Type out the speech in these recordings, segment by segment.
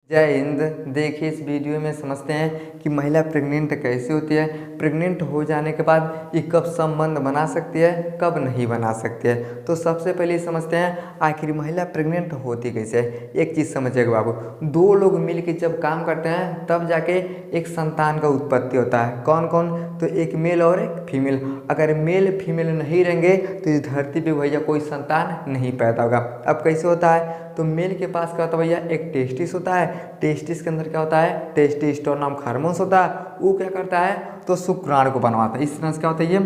जय हिंद। देखिए इस वीडियो में समझते हैं कि महिला प्रेग्नेंट कैसे होती है, प्रेग्नेंट हो जाने के बाद ये कब संबंध बना सकती है, कब नहीं बना सकती है। तो सबसे पहले समझते हैं आखिर महिला प्रेग्नेंट होती कैसे है। एक चीज़ समझिएगा बाबू, दो लोग मिलकर जब काम करते हैं तब जाके एक संतान का उत्पत्ति होता है। कौन कौन? तो एक मेल और एक फीमेल। अगर मेल फीमेल नहीं रहेंगे तो इस धरती पे भैया कोई संतान नहीं पैदा होगा। अब कैसे होता है? तो मेल के पास क्या होता है भैया, एक टेस्टिस होता है। टेस्टिस के अंदर क्या होता है, टेस्टोस्टेरोन नाम हार्मोन्स होता है। वो क्या करता है, तो शुक्राणु को बनवाता है। इस तरह से क्या होता है, ये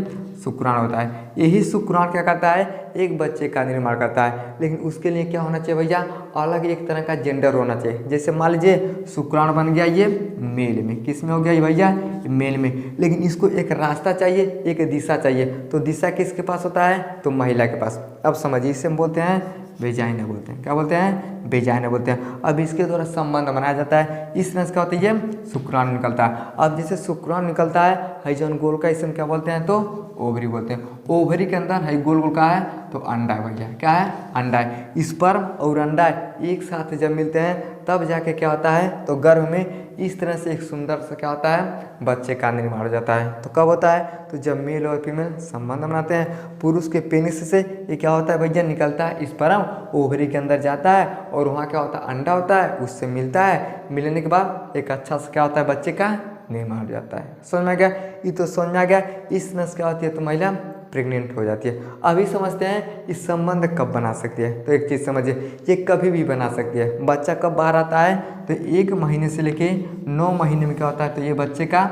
शुक्राणु होता है। यही शुक्राणु क्या करता है, एक बच्चे का निर्माण करता है। लेकिन उसके लिए क्या होना चाहिए भैया, अलग एक तरह का जेंडर होना चाहिए। जैसे मान लीजिए शुक्राणु बन गया ये मेल में, किस में हो गया ये भैया, मेल में। लेकिन इसको एक रास्ता चाहिए, एक दिशा चाहिए। तो दिशा किसके पास होता है, तो महिला के पास। अब समझिए, इसे हम बोलते हैं वेजाइना बोलते हैं। क्या बोलते हैं, वेजाइना बोलते हैं। अब इसके द्वारा संबंध बनाया जाता है। इस तरह से क्या होता है, ये शुक्राणु निकलता है। अब जैसे शुक्राणु निकलता है, हाइजन गोल का, इसे हम क्या बोलते हैं, तो ओवरी बोलते हैं। ओवरी के अंदर है गोल गोल का है, तो अंडा है भैया। क्या है, अंडा है। स्पर्म और अंडा एक साथ जब मिलते हैं तब जाके क्या होता है, तो गर्भ में इस तरह से एक सुंदर सा क्या होता है, बच्चे का निर्माण हो जाता है। तो कब होता है, तो जब मेल और फीमेल संबंध बनाते हैं। पुरुष के पेनिस से ये क्या होता है भैया, निकलता है स्पर्म, ओवरी के अंदर जाता है और वहाँ क्या होता है, अंडा होता है, उससे मिलता है। मिलने के बाद एक अच्छा सा क्या होता है, बच्चे का निर्माण हो जाता है। समझ में आ गया? ये तो समझ में आ गया। इस नस क्या होती है, तो महिला प्रेग्नेंट हो जाती है। अभी समझते हैं इस संबंध कब बना सकती है। तो एक चीज़ समझिए, ये कभी भी बना सकती है। बच्चा कब बाहर आता है, तो 1 महीने से लेके 9 महीने में क्या होता है, तो ये बच्चे का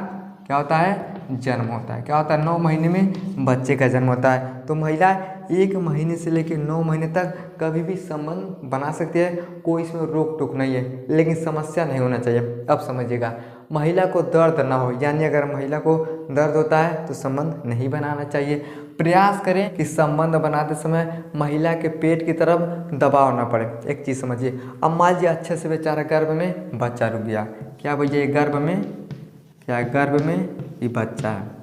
क्या होता है, जन्म होता है। क्या होता है, 9 महीने में बच्चे का जन्म होता है। तो महिला 1 महीने से लेकर 9 महीने तक कभी भी संबंध बना सकती है। कोई इसमें रोक टोक नहीं है, लेकिन समस्या नहीं होना चाहिए। अब समझिएगा, महिला को दर्द ना हो, यानी अगर महिला को दर्द होता है तो संबंध नहीं बनाना चाहिए। प्रयास करें कि संबंध बनाते समय महिला के पेट की तरफ दबाव ना पड़े। एक चीज़ समझिए, अब मान लीजिए अच्छे से बेचारा गर्भ में बच्चा रुक गया। क्या भैया, ये गर्भ में क्या है, गर्भ में ये बच्चा है।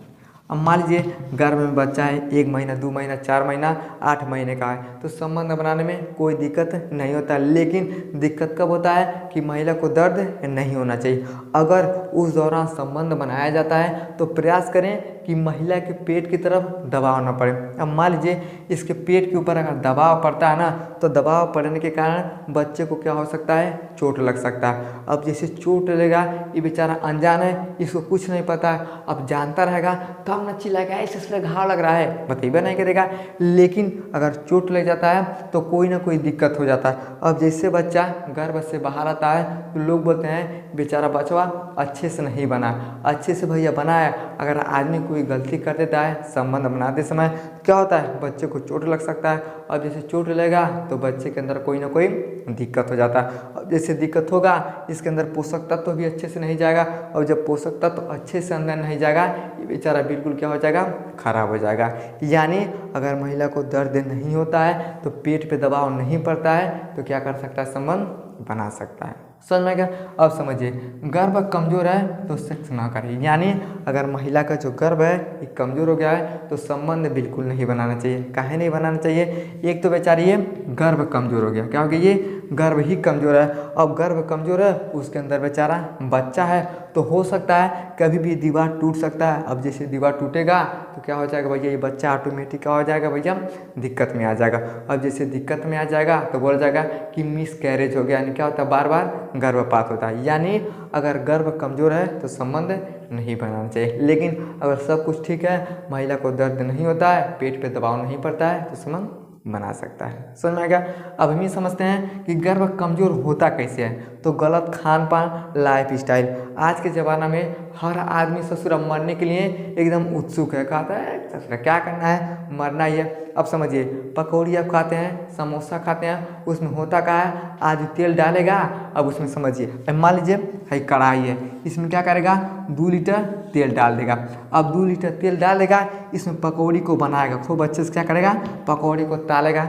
अब मान लीजिए गर्भ में बच्चा है, 1 महीना, 2 महीना, 4 महीना, 8 महीने का है, तो संबंध बनाने में कोई दिक्कत नहीं होता। लेकिन दिक्कत कब होता है कि महिला को दर्द नहीं होना चाहिए। अगर उस दौरान संबंध बनाया जाता है तो प्रयास करें कि महिला के पेट की तरफ दबाव ना पड़े। अब मान लीजिए इसके पेट के ऊपर अगर दबाव पड़ता है ना, तो दबाव पड़ने के कारण बच्चे को क्या हो सकता है, चोट लग सकता है। अब जैसे चोट लगेगा, ये बेचारा अनजान है, इसको कुछ नहीं पता है। अब जानता रहेगा तब न चिल्लाएगा, इससे घाव लग रहा है, बतेबे नहीं करेगा। लेकिन अगर चोट लग जाता है तो कोई ना कोई दिक्कत हो जाता है। अब जैसे बच्चा गर्भ से बाहर आता है तो लोग बोलते हैं बेचारा बचवा अच्छे से नहीं बना। अच्छे से भैया बना है। अगर आदमी कोई गलती कर देता है संबंध बनाते समय, क्या होता है, बच्चे को चोट लग सकता है। अब जैसे चोट लगेगा तो बच्चे के अंदर कोई ना कोई दिक्कत हो जाता है। अब जैसे दिक्कत होगा, इसके अंदर पोषक तत्व भी अच्छे से नहीं जाएगा। और जब पोषक तत्व अच्छे से अंदर नहीं जाएगा, ये बेचारा बिल्कुल क्या हो जाएगा, खराब हो जाएगा। यानी अगर महिला को दर्द नहीं होता है, तो पेट पे दबाव नहीं पड़ता है, तो क्या कर सकता है, संबंध बना सकता है। समझ में गया? अब समझिए, गर्भ कमज़ोर है तो सेक्स ना करें। यानी अगर महिला का जो गर्भ है ये कमज़ोर हो गया है तो संबंध बिल्कुल नहीं बनाना चाहिए। काहे नहीं बनाना चाहिए? एक तो बेचारी ये गर्भ कमज़ोर हो गया, क्या हो गया, ये गर्भ ही कमज़ोर है। अब गर्भ कमज़ोर है, उसके अंदर बेचारा बच्चा है, तो हो सकता है कभी भी दीवार टूट सकता है। अब जैसे दीवार टूटेगा तो क्या हो जाएगा भैया, ये बच्चा ऑटोमेटिक क्या हो जाएगा भैया, दिक्कत में आ जाएगा। अब जैसे दिक्कत में आ जाएगा तो बोला जाएगा कि मिस कैरेज हो गया। यानी क्या होता है, बार बार गर्भपात होता है। यानी अगर गर्भ कमज़ोर है तो संबंध नहीं बनाना चाहिए। लेकिन अगर सब कुछ ठीक है, महिला को दर्द नहीं होता है, पेट पे दबाव नहीं पड़ता है, तो संबंध बना सकता है। समझ में आ गया? अब हम ये समझते हैं कि गर्भ कमज़ोर होता कैसे है। तो गलत खान पान, लाइफ स्टाइल। आज के ज़माना में हर आदमी ससुर मरने के लिए एकदम उत्सुक है। कहता है ससुर क्या करना है, मरना ही है। अब समझिए, पकौड़ी आप खाते हैं, समोसा खाते हैं, उसमें होता क्या है, आज तेल डालेगा। अब उसमें समझिए, मान लीजिए है कढ़ाई है, इसमें क्या करेगा, 2 लीटर तेल डाल देगा। अब 2 लीटर तेल डाल देगा, इसमें पकौड़ी को बनाएगा, खूब अच्छे से क्या करेगा, पकौड़ी को तालेगा।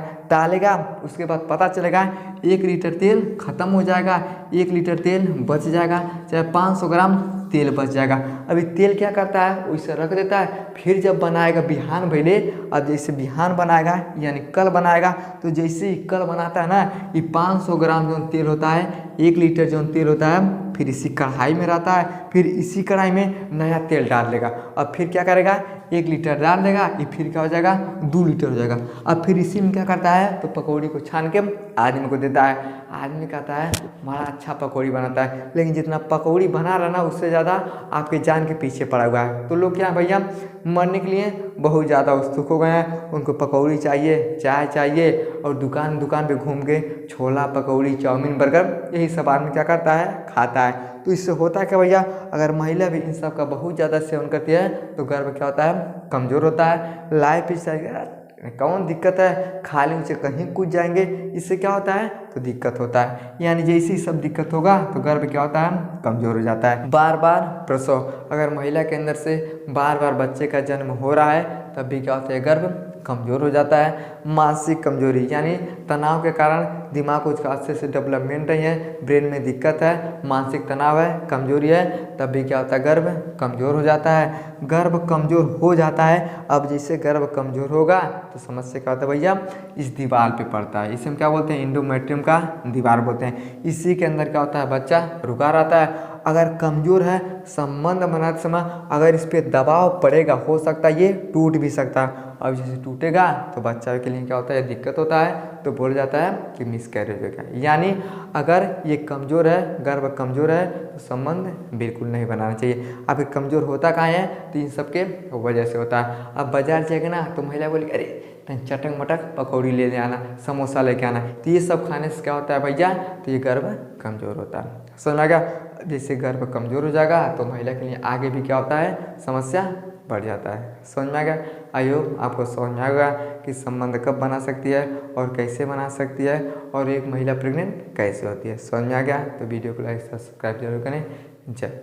उसके बाद पता चलेगा 1 लीटर तेल खत्म हो जाएगा, 1 लीटर तेल बच जाएगा। चाहे 500 ग्राम तेल बच जाएगा। अभी तेल क्या करता है, उसे रख देता है, फिर जब बनाएगा बिहान भैले, अब जैसे बिहान बनाएगा यानी कल बनाएगा, तो जैसे ही कल बनाता है ना, ये 500 ग्राम जो तेल होता है, 1 लीटर जो तेल होता है, फिर इसी कढ़ाई में रहता है, फिर इसी कढ़ाई में नया तेल डाल देगा। अब फिर क्या करेगा, 1 लीटर डाल देगा, ये फिर क्या हो जाएगा, 2 लीटर हो जाएगा। अब फिर इसी में क्या करता है, तो पकौड़ी को छान के आदमी को देता है। आदमी कहता है बड़ा अच्छा पकौड़ी बनाता है, लेकिन जितना पकौड़ी बना रहा ना, उससे ज़्यादा आपके जान के पीछे पड़ा हुआ है। तो लोग क्या भैया मरने के लिए बहुत ज़्यादा उत्सुक हो गए हैं, उनको पकौड़ी चाहिए, चाय चाहिए, और दुकान दुकान पे घूम के छोला पकौड़ी चाउमीन बर्गर यही सब आदमी क्या करता है, खाता है। तो इससे होता है क्या भैया, अगर महिला भी इन सब का बहुत ज़्यादा सेवन करती है तो गर्भ क्या होता है, कमज़ोर होता है। लाइफ स्टाइल कौन दिक्कत है, खाली ऊँचे कहीं कूद जाएंगे, इससे क्या होता है, तो दिक्कत होता है। यानी जैसे ही सब दिक्कत होगा तो गर्भ क्या होता है, कमज़ोर हो जाता है। बार बार प्रसव, अगर महिला के अंदर से बार बार बच्चे का जन्म हो रहा है, तब भी क्या होता है, गर्भ कमज़ोर हो जाता है। मानसिक कमजोरी, यानी तनाव के कारण दिमाग को अच्छे से डेवलपमेंट नहीं है, ब्रेन में दिक्कत है, मानसिक तनाव है, कमजोरी है, तब भी क्या होता है, गर्भ कमज़ोर हो जाता है। गर्भ कमज़ोर हो जाता है। अब जैसे गर्भ कमज़ोर होगा तो समस्या क्या होता है भैया, इस दीवार पे पड़ता है, इसे हम क्या बोलते हैं, इंडोमेट्रियम का दीवार बोलते हैं। इसी के अंदर क्या होता है, बच्चा रुका रहता है। अगर कमज़ोर है, संबंध बनाते समय अगर इस पर दबाव पड़ेगा, हो सकता है ये टूट भी सकता है। अब जैसे टूटेगा तो बच्चा के लिए क्या होता है, दिक्कत होता है, तो बोल जाता है कि मिसकैरेज होगा। यानी अगर ये कमज़ोर है, गर्भ कमज़ोर है, तो संबंध बिल्कुल नहीं बनाना चाहिए। अब ये कमज़ोर होता कहाँ है, तो इन सब के वजह से होता है। अब बाजार जाएगा ना, तो महिला बोली अरे तन चटक मटक पकौड़ी ले आना, समोसा लेके आना, तो ये सब खाने से क्या होता है भैया, तो ये गर्भ कमज़ोर होता है। समझ आ गया। जैसे गर्भ कमज़ोर हो जाएगा तो महिला के लिए आगे भी क्या होता है, समस्या बढ़ जाता है। समझ में आ गया। आई होप आपको समझ में आ गया कि संबंध कब बना सकती है और कैसे बना सकती है, और एक महिला प्रेग्नेंट कैसे होती है। समझ में आ गया तो वीडियो को लाइक सब्सक्राइब जरूर करें। जय।